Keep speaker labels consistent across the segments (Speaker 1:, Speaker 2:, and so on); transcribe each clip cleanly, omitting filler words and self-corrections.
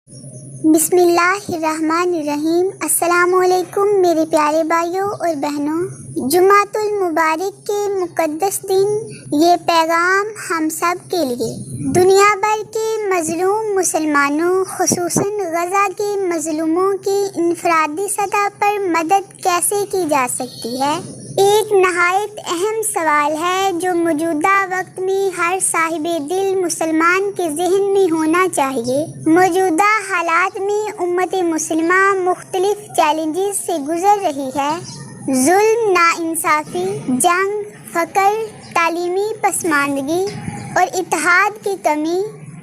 Speaker 1: بسم اللہ الرحمن الرحیم۔ السلام علیکم میرے پیارے بھائیوں اور بہنوں، جمعۃ المبارک کے مقدس دن یہ پیغام ہم سب کے لیے، دنیا بھر کے مظلوم مسلمانوں خصوصاً غزہ کے مظلوموں کی انفرادی سطح پر مدد کیسے کی جا سکتی ہے، ایک نہایت اہم سوال ہے جو موجودہ وقت میں ہر صاحب دل مسلمان کے ذہن میں ہونا چاہیے۔ موجودہ حالات میں امت مسلمہ مختلف چیلنجز سے گزر رہی ہے۔ ظلم، ناانصافی، جنگ، فقر، تعلیمی پسماندگی اور اتحاد کی کمی۔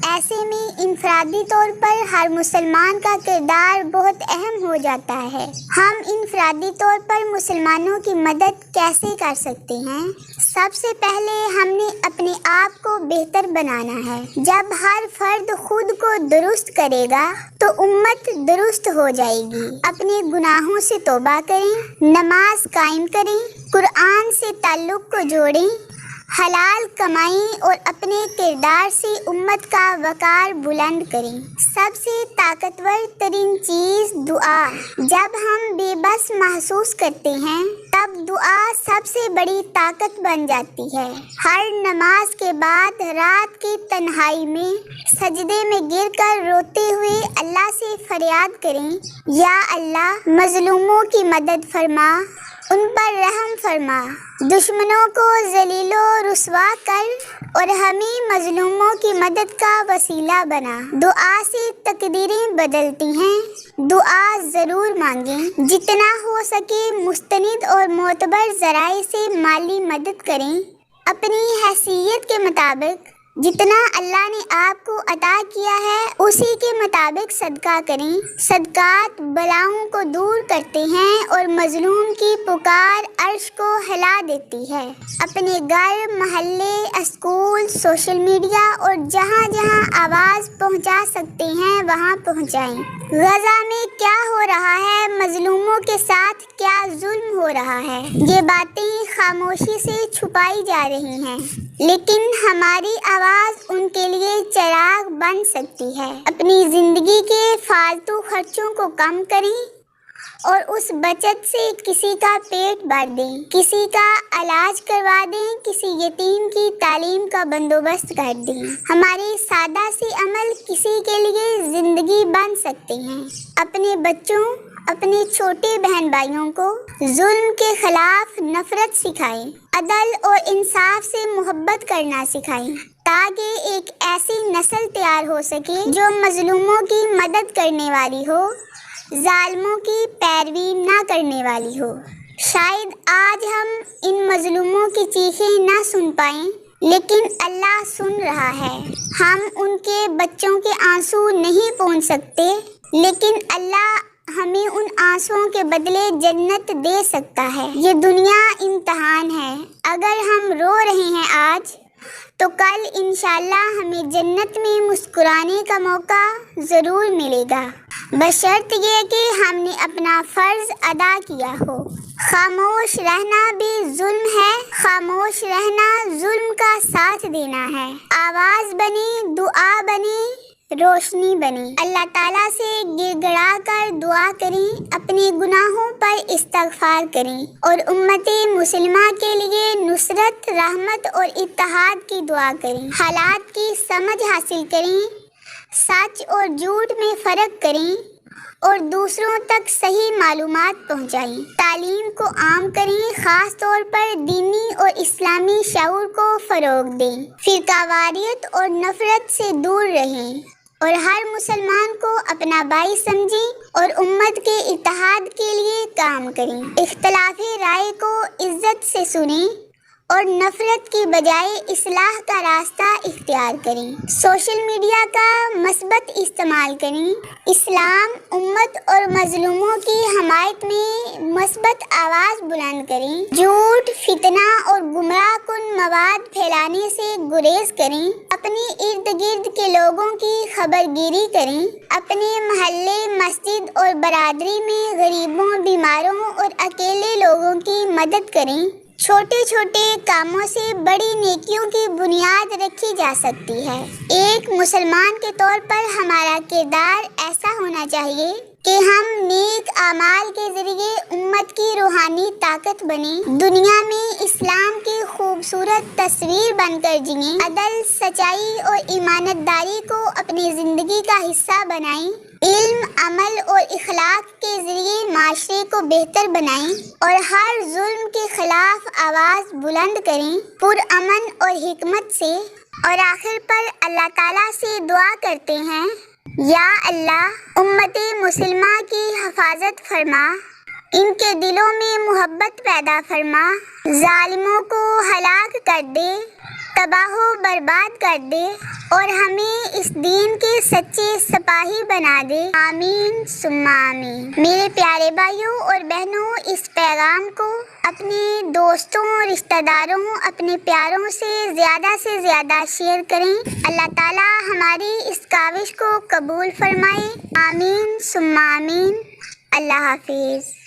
Speaker 1: ایسے میں انفرادی طور پر ہر مسلمان کا کردار بہت اہم ہو جاتا ہے۔ ہم انفرادی طور پر مسلمانوں کی مدد کیسے کر سکتے ہیں؟ سب سے پہلے ہم نے اپنے آپ کو بہتر بنانا ہے۔ جب ہر فرد خود کو درست کرے گا تو امت درست ہو جائے گی۔ اپنے گناہوں سے توبہ کریں، نماز قائم کریں، قرآن سے تعلق کو جوڑیں، حلال کمائیں اور اپنے کردار سے امت کا وقار بلند کریں۔ سب سے طاقتور ترین چیز دعا۔ جب ہم بے بس محسوس کرتے ہیں تب دعا سب سے بڑی طاقت بن جاتی ہے۔ ہر نماز کے بعد رات کی تنہائی میں سجدے میں گر کر روتے ہوئے اللہ سے فریاد کریں، یا اللہ مظلوموں کی مدد فرما، ان پر رحم فرما، دشمنوں کو ذلیل و رسوا کر اور ہمیں مظلوموں کی مدد کا وسیلہ بنا۔ دعا سے تقدیریں بدلتی ہیں۔ دعا ضرور مانگیں۔ جتنا ہو سکے مستند اور معتبر ذرائع سے مالی مدد کریں۔ اپنی حیثیت کے مطابق جتنا اللہ نے آپ کو عطا کیا ہے اسی کے مطابق صدقہ کریں۔ صدقات بلاؤں کو دور کرتے ہیں اور مظلوم کی پکار عرش کو ہلا دیتی ہے۔ اپنے گھر، محلے، اسکول، سوشل میڈیا اور جہاں جہاں آواز پہنچا سکتے ہیں وہاں پہنچائیں۔ غزہ میں کیا ہو رہا ہے، مظلوموں کے ساتھ کیا ظلم ہو رہا ہے، یہ باتیں خاموشی سے چھپائی جا رہی ہیں، لیکن ہماری آواز ان کے لیے چراغ بن سکتی ہے۔ اپنی زندگی کے فالتو خرچوں کو کم کریں اور اس بچت سے کسی کا پیٹ بھر دیں، کسی کا علاج کروا دیں، کسی یتیم کی تعلیم کا بندوبست کر دیں۔ ہمارے سادہ سے عمل کسی کے لیے زندگی بن سکتے ہیں۔ اپنے بچوں، اپنے چھوٹے بہن بھائیوں کو ظلم کے خلاف نفرت سکھائیں، عدل اور انصاف سے محبت کرنا سکھائیں، تاکہ ایک ایسی نسل تیار ہو سکے جو مظلوموں کی مدد کرنے والی ہو، ظالموں کی پیروی نہ کرنے والی ہو۔ شاید آج ہم ان مظلوموں کی چیخیں نہ سن پائیں، لیکن اللہ سن رہا ہے۔ ہم ان کے بچوں کے آنسو نہیں پونچھ سکتے، لیکن اللہ ہمیں ان آنسوؤں کے بدلے جنت دے سکتا ہے۔ یہ دنیا امتحان ہے۔ اگر ہم رو رہے ہیں آج تو کل انشاءاللہ ہمیں جنت میں مسکرانے کا موقع ضرور ملے گا، بشرط یہ کہ ہم نے اپنا فرض ادا کیا ہو۔ خاموش رہنا بھی ظلم ہے، خاموش رہنا ظلم کا ساتھ دینا ہے۔ آواز بنے، دعا بنے، روشنی بنے۔ اللہ تعالیٰ سے گر گڑا کر دعا کریں، اپنے گناہوں پر استغفار کریں اور امت مسلمہ کے لیے نصرت، رحمت اور اتحاد کی دعا کریں۔ حالات کی سمجھ حاصل کریں، سچ اور جھوٹ میں فرق کریں اور دوسروں تک صحیح معلومات پہنچائیں۔ تعلیم کو عام کریں، خاص طور پر دینی اور اسلامی شعور کو فروغ دیں۔ فرقہ واریت اور نفرت سے دور رہیں اور ہر مسلمان کو اپنا بھائی سمجھیں اور امت کے اتحاد کے لیے کام کریں۔ اختلاف رائے کو عزت سے سنیں اور نفرت کی بجائے اصلاح کا راستہ اختیار کریں۔ سوشل میڈیا کا مثبت استعمال کریں۔ اسلام، امت اور مظلوموں کی حمایت میں مثبت آواز بلند کریں۔ جھوٹ، فتنہ اور گمراہ کن مواد پھیلانے سے گریز کریں۔ اپنے ارد گرد کے لوگوں کی خبر گیری کریں۔ اپنے محلے، مسجد اور برادری میں غریبوں، بیماروں اور اکیلے لوگوں کی مدد کریں۔ چھوٹے چھوٹے کاموں سے بڑی نیکیوں کی بنیاد رکھی جا سکتی ہے۔ ایک مسلمان کے طور پر ہمارا کردار ایسا ہونا چاہیے کہ ہم نیک اعمال کے ذریعے امت کی روحانی طاقت بنیں، دنیا میں اسلام کی خوبصورت تصویر بن کر جئیں، عدل، سچائی اور ایمانداری کو اپنی زندگی کا حصہ بنائیں، علم، عمل اور اخلاق کے ذریعے معاشرے کو بہتر بنائیں اور ہر ظلم کے خلاف آواز بلند کریں پرامن اور حکمت سے۔ اور آخر پر اللہ تعالیٰ سے دعا کرتے ہیں، یا اللہ امت مسلمہ کی حفاظت فرما، ان کے دلوں میں محبت پیدا فرما، ظالموں کو ہلاک کر دے، تباہ و برباد کر دے اور ہمیں اس دین کے سچے سپاہی بنا دے، آمین ثم آمین۔ میرے پیارے بھائیوں اور بہنوں، اس پیغام کو اپنے دوستوں، رشتہ داروں، اپنے پیاروں سے زیادہ شیئر کریں۔ اللہ تعالیٰ ہماری اس کاوش کو قبول فرمائے، آمین ثم آمین۔ اللہ حافظ۔